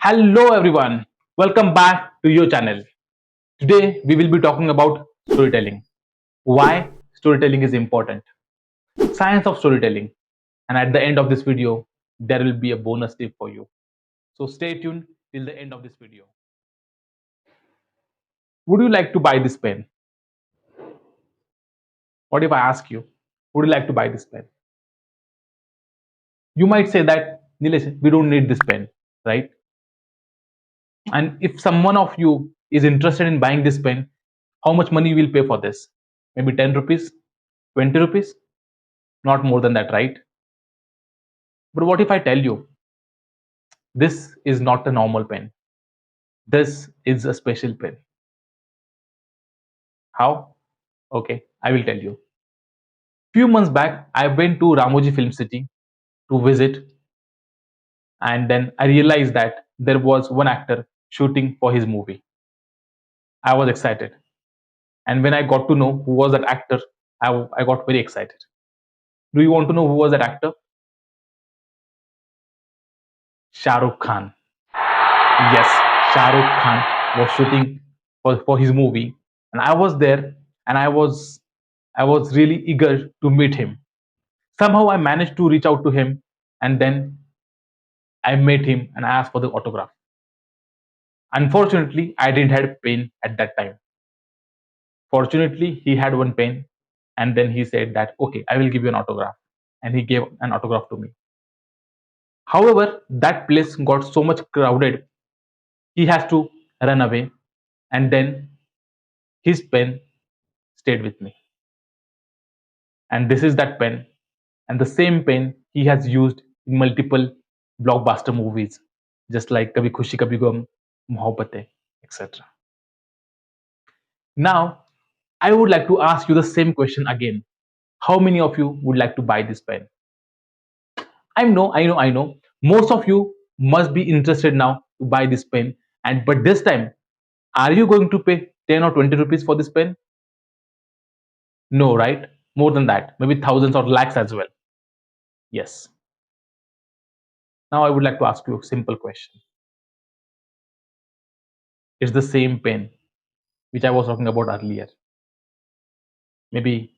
Hello everyone, welcome back to your channel. Today we will be talking about storytelling. Why storytelling is important. Science of storytelling. And at the end of this video, there will be a bonus tip for you. So stay tuned till the end of this video. Would you like to buy this pen? What if I ask you, would you like to buy this pen? You might say that, Nilesh, we don't need this pen, right? And if someone of you is interested in buying this pen, how much money you will pay for this? Maybe 10 rupees, 20 rupees, not more than that, right? But what if I tell you this is not a normal pen? This is a special pen. How? Okay, I will tell you. Few months back, I went to Ramoji Film City to visit, and then I realized that there was one actor shooting for his movie. I was excited, and when I got to know who was that actor, I got very excited. Do you want to know who was that actor? Shah Rukh Khan. Yes, Shah Rukh Khan was shooting for his movie, and I was there, and I was really eager to meet him. Somehow I managed to reach out to him, and then I met him and I asked for the autograph. Unfortunately, I didn't have pen at that time. Fortunately, he had one pen, and then he said that okay, I will give you an autograph, and he gave an autograph to me. However, that place got so much crowded, he has to run away, and then his pen stayed with me. And this is that pen, and the same pen he has used in multiple blockbuster movies, just like Kabhi Khushi Kabhi Gum, Mohabbat Hai, etc. Now, I would like to ask you the same question again. How many of you would like to buy this pen? I know. Most of you must be interested now to buy this pen, and but this time, are you going to pay 10 or 20 rupees for this pen? No, right? More than that, maybe thousands or lakhs as well. Yes. Now I would like to ask you a simple question. It's the same pen which I was talking about earlier. Maybe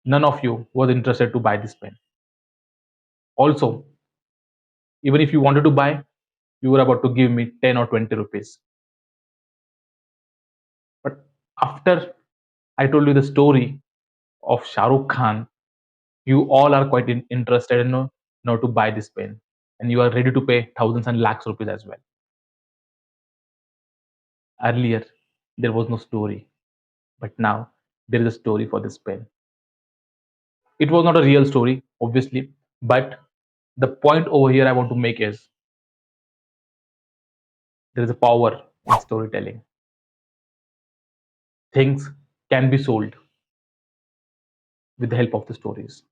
none of you was interested to buy this pen. Also, even if you wanted to buy, you were about to give me 10 or 20 rupees. But after I told you the story of Shah Rukh Khan, you all are quite interested in now to buy this pen, and you are ready to pay thousands and lakhs rupees as well. Earlier, there was no story, but now there is a story for this pen. It was not a real story, obviously, but the point over here I want to make is there is a power in storytelling. Things can be sold with the help of the stories.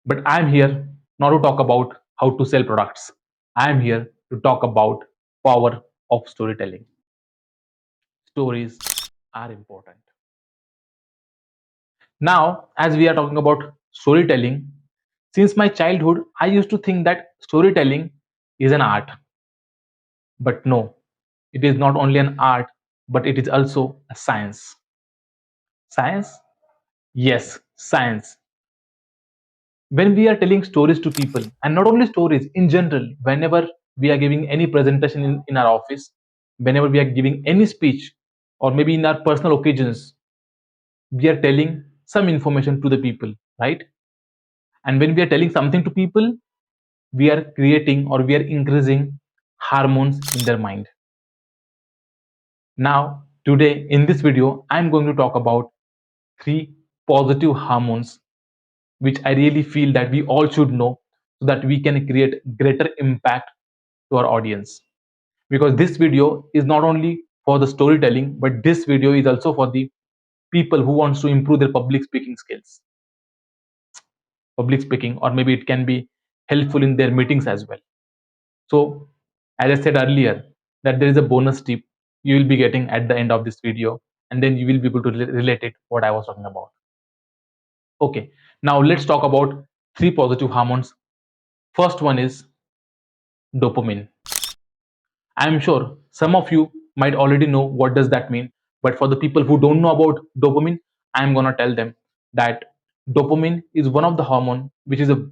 But I'm here not to talk about how to sell products. I'm here to talk about power of storytelling. Stories are important. Now, as we are talking about storytelling, since my childhood, I used to think that storytelling is an art. But no, it is not only an art, but it is also a science. Science? Yes, science. When we are telling stories to people, and not only stories in general, whenever we are giving any presentation in our office, whenever we are giving any speech, or maybe in our personal occasions, we are telling some information to the people, right? And when we are telling something to people, we are creating or we are increasing hormones in their mind. Now, today in this video, I'm going to talk about three positive hormones which I really feel that we all should know so that we can create greater impact to our audience. Because this video is not only for the storytelling, but this video is also for the people who wants to improve their public speaking skills. Public speaking, or maybe it can be helpful in their meetings as well. So, as I said earlier, that there is a bonus tip you will be getting at the end of this video, and then you will be able to relate it what I was talking about. Okay, now let's talk about three positive hormones. First one is dopamine. I'm sure some of you might already know what does that mean, but for the people who don't know about dopamine, I'm going to tell them that dopamine is one of the hormone which is a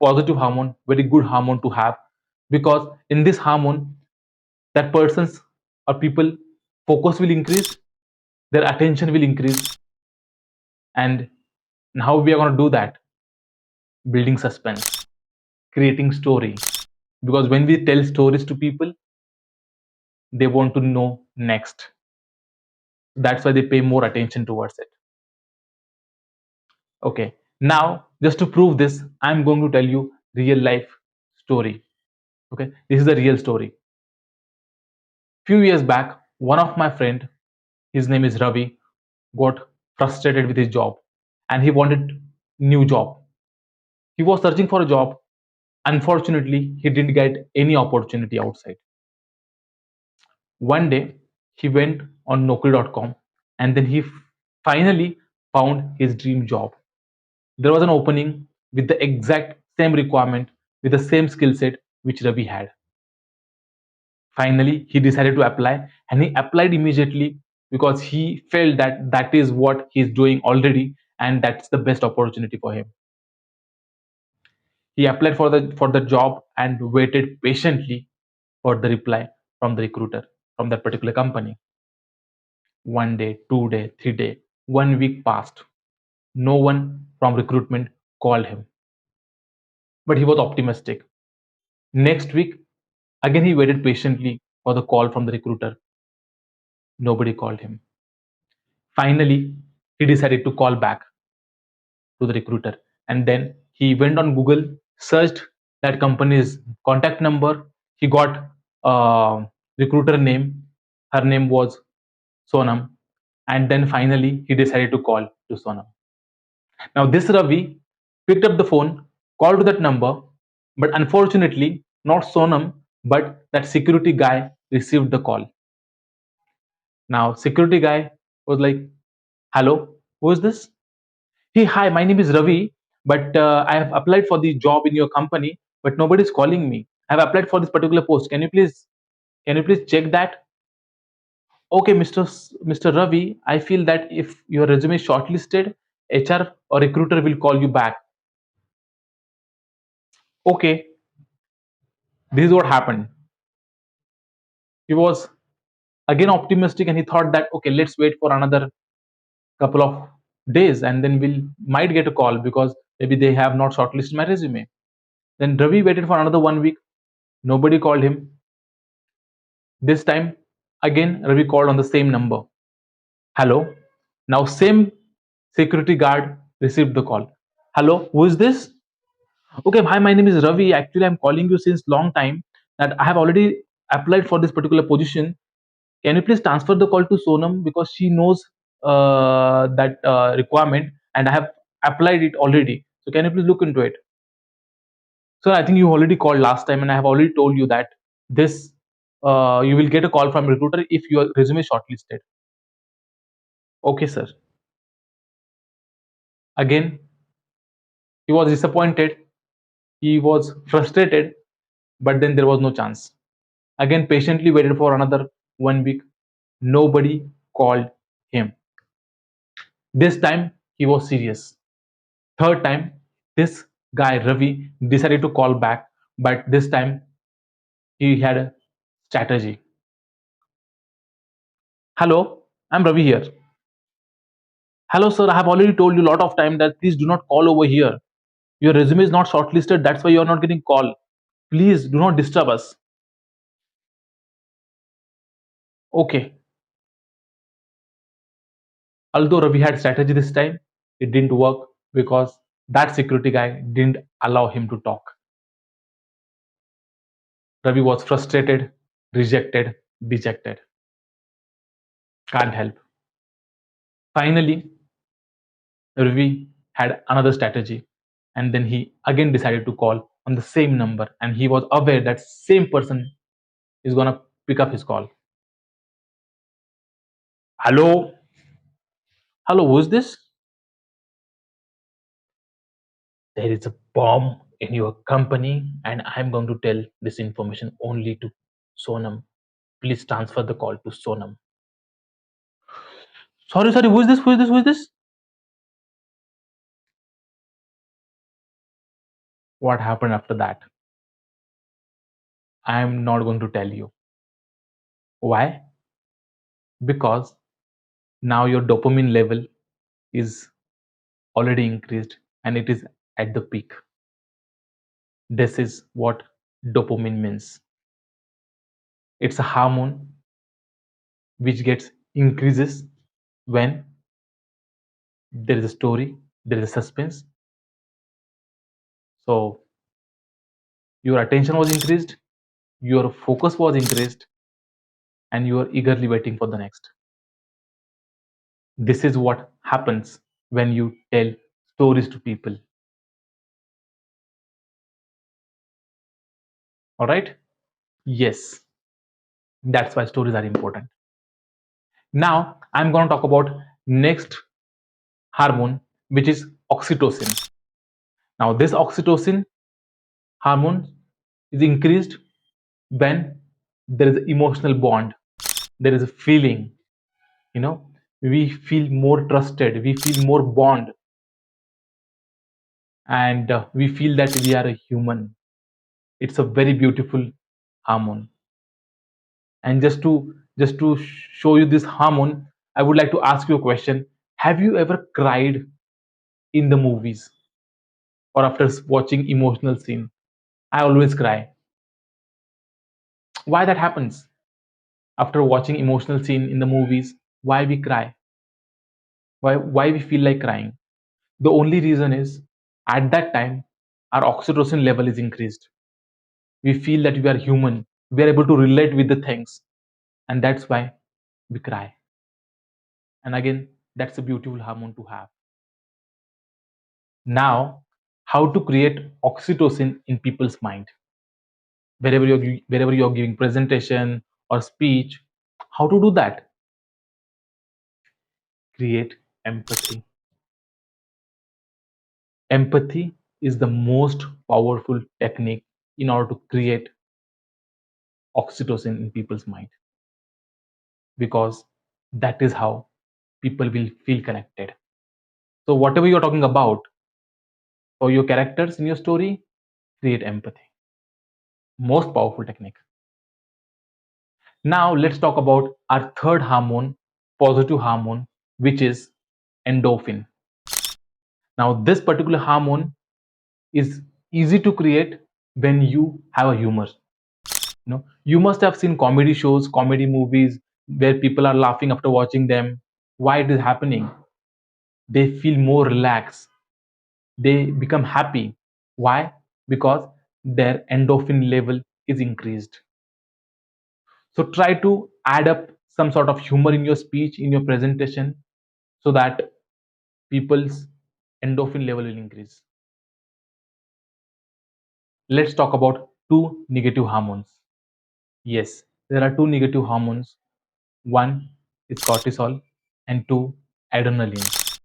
positive hormone, very good hormone to have, because in this hormone that person's or people focus will increase, their attention will increase, and how we are going to do that? Building suspense, creating story, because when we tell stories to people, they want to know next. That's why they pay more attention towards it. Okay, now just to prove this, I'm going to tell you real life story. Okay, this is a real story. Few years back, one of my friend, his name is Ravi, got frustrated with his job and he wanted new job. He was searching for a job. Unfortunately, he didn't get any opportunity outside. One day, he went on Naukri.com and then he finally found his dream job. There was an opening with the exact same requirement, with the same skill set which Ravi had. Finally, he decided to apply and he applied immediately because he felt that that is what he's doing already and that's the best opportunity for him. He applied for the job and waited patiently for the reply from the recruiter from that particular company. One day, 2 day, 3 day, 1 week passed. No one from recruitment called him, but he was optimistic. Next week, again he waited patiently for the call from the recruiter. Nobody called him. Finally, he decided to call back to the recruiter, and then he went on Google, searched that company's contact number. He got a recruiter name. Her name was Sonam, and then finally he decided to call to Sonam. Now this Ravi picked up the phone, called to that number, but unfortunately not Sonam, but that security guy received the call. Now security guy was like, "Hello, who is this?" "Hey, hi, my name is Ravi, but I have applied for the job in your company, but nobody is calling me. I have applied for this particular post. Can you please check that?" "Okay, Mr. Ravi, I feel that if your resume is shortlisted, HR or recruiter will call you back." Okay, this is what happened. He was again optimistic and he thought that okay, let's wait for another couple of days and then we'll might get a call because maybe they have not shortlisted my resume. Then Ravi waited for another 1 week. Nobody called him. This time again Ravi called on the same number. "Hello." Now same security guard received the call. "Hello, who is this?" "Okay, hi, my name is Ravi. Actually, I'm calling you since long time that I have already applied for this particular position. Can you please transfer the call to Sonam because she knows that requirement and I have applied it already. So can you please look into it?" "So I think you already called last time and I have already told you that this you will get a call from recruiter if your resume is shortlisted." "Okay, sir." Again, he was disappointed. He was frustrated, but then there was no chance. Again, patiently waited for another 1 week. Nobody called him. This time he was serious. Third time, this guy Ravi decided to call back, but this time he had a strategy. "Hello, I'm Ravi here." "Hello, sir. I have already told you a lot of time that please do not call over here. Your resume is not shortlisted. That's why you are not getting call. Please do not disturb us." Okay. Although Ravi had strategy this time, it didn't work because that security guy didn't allow him to talk. Ravi was frustrated, rejected, dejected. Can't help. Finally, Ravi had another strategy and then he again decided to call on the same number and he was aware that same person is going to pick up his call. "Hello, hello, who is this?" "There is a bomb in your company and I'm going to tell this information only to Sonam. Please transfer the call to Sonam. Sorry, sorry, who is this? Who is this? Who is this? What happened after that? I am not going to tell you. Why? Because now your dopamine level is already increased and it is at the peak. This is what dopamine means. It's a hormone which gets increases when there is a story, there is a suspense. So your attention was increased, your focus was increased, and you are eagerly waiting for the next. This is what happens when you tell stories to people. All right? Yes, that's why stories are important. Now, I'm going to talk about next hormone, which is oxytocin. Now, this oxytocin hormone is increased when there is emotional bond, there is a feeling, you know, we feel more trusted, we feel more bond, and we feel that we are a human. It's a very beautiful hormone. And just to show you this hormone, I would like to ask you a question. Have you ever cried in the movies or after watching emotional scene? I always cry. Why that happens? After watching emotional scene in the movies, why we cry? Why we feel like crying? The only reason is at that time our oxytocin level is increased. We feel that we are human. We are able to relate with the things, and that's why we cry. And again, that's a beautiful hormone to have. Now, how to create oxytocin in people's mind? Wherever you're giving presentation or speech, how to do that? Create empathy. Empathy is the most powerful technique in order to create oxytocin in people's mind, because that is how people will feel connected. So whatever you're talking about for your characters in your story, create empathy. Most powerful technique. Now let's talk about our third hormone, positive hormone, which is endorphin. Now this particular hormone is easy to create when you have a humor. You must have seen comedy shows, comedy movies where people are laughing after watching them. Why it is happening? They feel more relaxed. They become happy. Why? Because their endorphin level is increased. So try to add up some sort of humor in your speech, in your presentation, so that people's endorphin level will increase. Let's talk about two negative hormones. Yes, there are two negative hormones. One is cortisol and two adrenaline.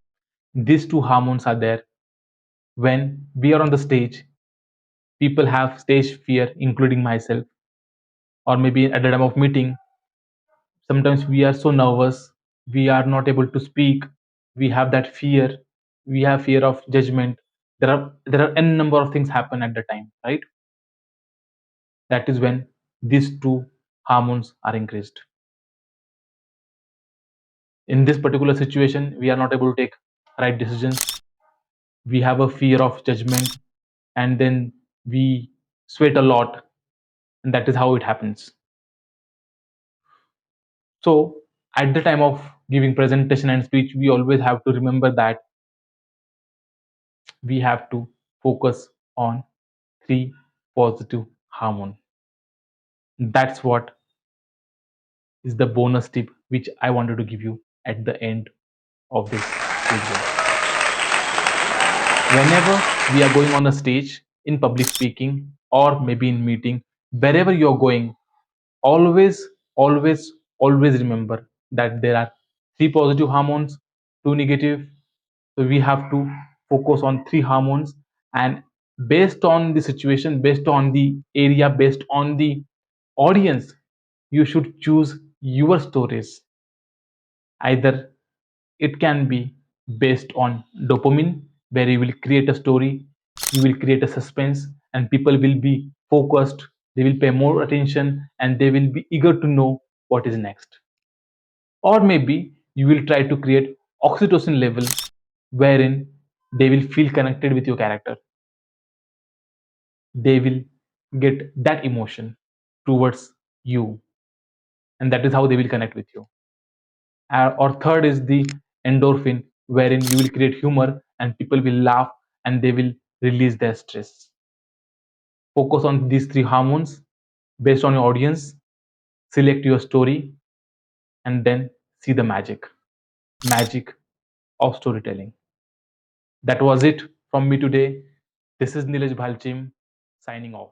These two hormones are there when we are on the stage. People have stage fear, including myself, or maybe at the time of meeting, sometimes we are so nervous, we are not able to speak, we have that fear, we have fear of judgment. There are n number of things happen at the time, right? That is when these two hormones are increased. In this particular situation, we are not able to take right decisions, we have a fear of judgment, and then we sweat a lot, and that is how it happens. So at the time of giving presentation and speech, we always have to remember that we have to focus on three positive hormone. That's what is the bonus tip which I wanted to give you at the end of this video. Whenever we are going on a stage in public speaking or maybe in meeting, wherever you're going, always, always, always remember that there are three positive hormones, two negative. So we have to focus on three hormones, and based on the situation, based on the area, based on the audience, you should choose your stories. Either it can be based on dopamine, where you will create a story, you will create a suspense, and people will be focused, they will pay more attention, and they will be eager to know what is next. Or maybe you will try to create oxytocin level, wherein they will feel connected with your character, they will get that emotion towards you, and that is how they will connect with you. Or third is the endorphin, wherein you will create humor and people will laugh and they will release their stress. Focus on these three hormones based on your audience, select your story, and then see the magic of storytelling. That was it from me today. This is Nilesh Bhalchim signing off.